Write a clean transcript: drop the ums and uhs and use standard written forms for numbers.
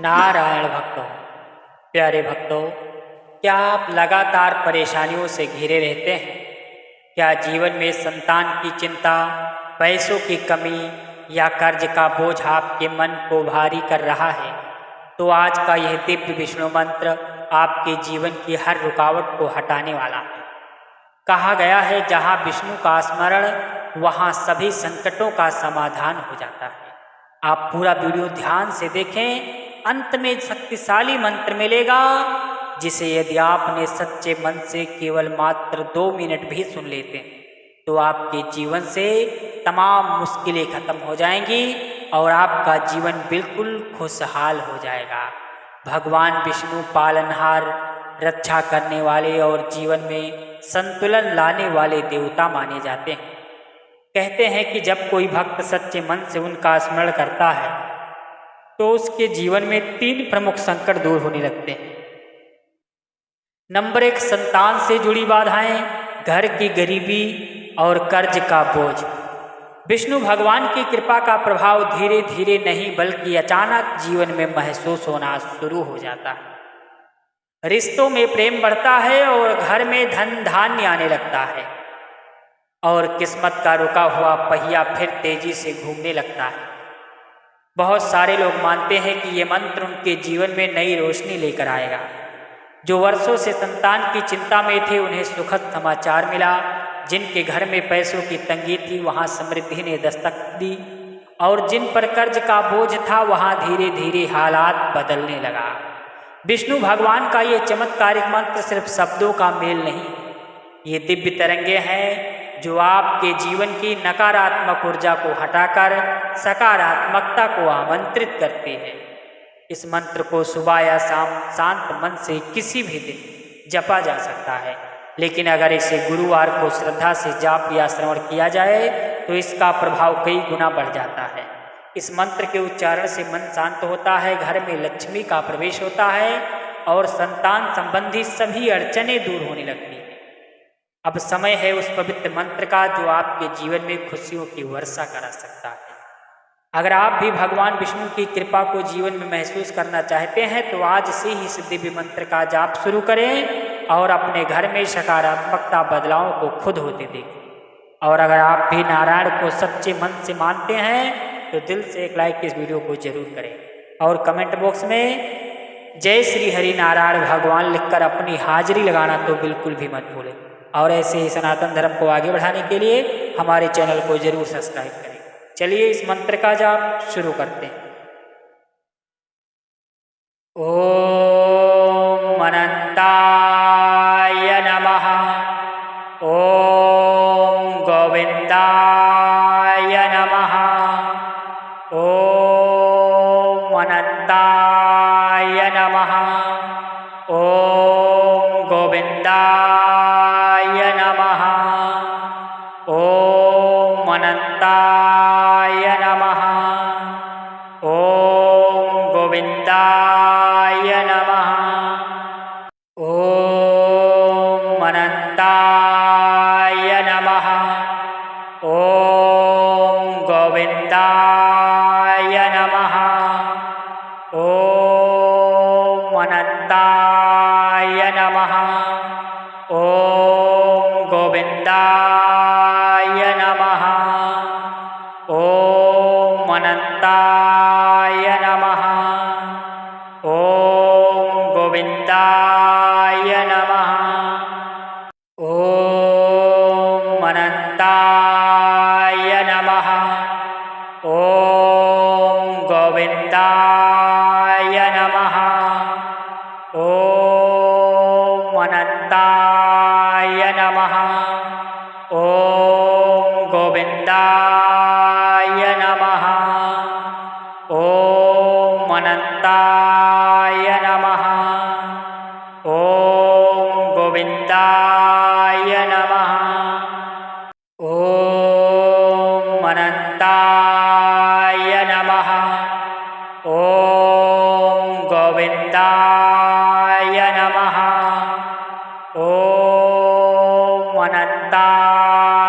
नारायण भक्तों, प्यारे भक्तों, क्या आप लगातार परेशानियों से घिरे रहते हैं? क्या जीवन में संतान की चिंता, पैसों की कमी या कर्ज का बोझ आपके मन को भारी कर रहा है? तो आज का यह दिव्य विष्णु मंत्र आपके जीवन की हर रुकावट को हटाने वाला है। कहा गया है, जहाँ विष्णु का स्मरण वहाँ सभी संकटों का समाधान हो जाता है। आप पूरा वीडियो ध्यान से देखें, अंत में शक्तिशाली मंत्र मिलेगा जिसे यदि आपने सच्चे मन से केवल मात्र 2 मिनट भी सुन लेते हैं तो आपके जीवन से तमाम मुश्किलें खत्म हो जाएंगी और आपका जीवन बिल्कुल खुशहाल हो जाएगा। भगवान विष्णु पालनहार, रक्षा करने वाले और जीवन में संतुलन लाने वाले देवता माने जाते हैं। कहते हैं कि जब कोई भक्त सच्चे मन से उनका स्मरण करता है तो उसके जीवन में 3 प्रमुख संकट दूर होने लगते हैं। नंबर 1, संतान से जुड़ी बाधाएं, घर की गरीबी और कर्ज का बोझ। विष्णु भगवान की कृपा का प्रभाव धीरे धीरे नहीं बल्कि अचानक जीवन में महसूस होना शुरू हो जाता है। रिश्तों में प्रेम बढ़ता है और घर में धन धान्य आने लगता है और किस्मत का रुका हुआ पहिया फिर तेजी से घूमने लगता है। बहुत सारे लोग मानते हैं कि ये मंत्र उनके जीवन में नई रोशनी लेकर आएगा। जो वर्षों से संतान की चिंता में थे उन्हें सुखद समाचार मिला। जिनके घर में पैसों की तंगी थी वहाँ समृद्धि ने दस्तक दी और जिन पर कर्ज का बोझ था वहाँ धीरे धीरे हालात बदलने लगा। विष्णु भगवान का ये चमत्कारिक मंत्र सिर्फ शब्दों का मेल नहीं, ये दिव्य तरंगे हैं जो आपके जीवन की नकारात्मक ऊर्जा को हटाकर सकारात्मकता को आमंत्रित करते हैं। इस मंत्र को सुबह या शाम शांत मन से किसी भी दिन जपा जा सकता है, लेकिन अगर इसे गुरुवार को श्रद्धा से जाप या श्रवण किया जाए तो इसका प्रभाव कई गुना बढ़ जाता है। इस मंत्र के उच्चारण से मन शांत होता है, घर में लक्ष्मी का प्रवेश होता है और संतान संबंधी सभी अड़चनें दूर होने लगती हैं। अब समय है उस पवित्र मंत्र का जो आपके जीवन में खुशियों की वर्षा करा सकता है। अगर आप भी भगवान विष्णु की कृपा को जीवन में महसूस करना चाहते हैं तो आज से ही इस दिव्य मंत्र का जाप शुरू करें और अपने घर में सकारात्मकता बदलावों को खुद होते देखें। और अगर आप भी नारायण को सच्चे मन से मानते हैं तो दिल से एक लाइक इस वीडियो को जरूर करें और कमेंट बॉक्स में जय श्री हरि नारायण भगवान लिखकर अपनी हाजिरी लगाना तो बिल्कुल भी मत भूलें। और ऐसे ही सनातन धर्म को आगे बढ़ाने के लिए हमारे चैनल को जरूर सब्सक्राइब करें। चलिए इस मंत्र का जाप शुरू करते हैं। ओम अनंताय नमः। ओम गोविंदाय नमः। ओम अनंताय नमः। ओम गोविंदाय नमः। ओम अनंताय नमः। ओम गोविंदाय नमः। ओम अनंताय नमः। ओम गोविंदाय नमः। ओम अनंताय नमः। ओम गोविंदाय नमः। ओम अनंताय नमः। ओम गोविंदाय नमः। ओम अनंताय नमः। ओम गोविंदाय नमः। ओम अनंताय नमः। ओम गोविंदाय नमः। ओम अनंताय नमः। ओम गोविंदाय नमः। ओम अनंताय नमः। ओम गोविंदाय नमः। ओम अनंताय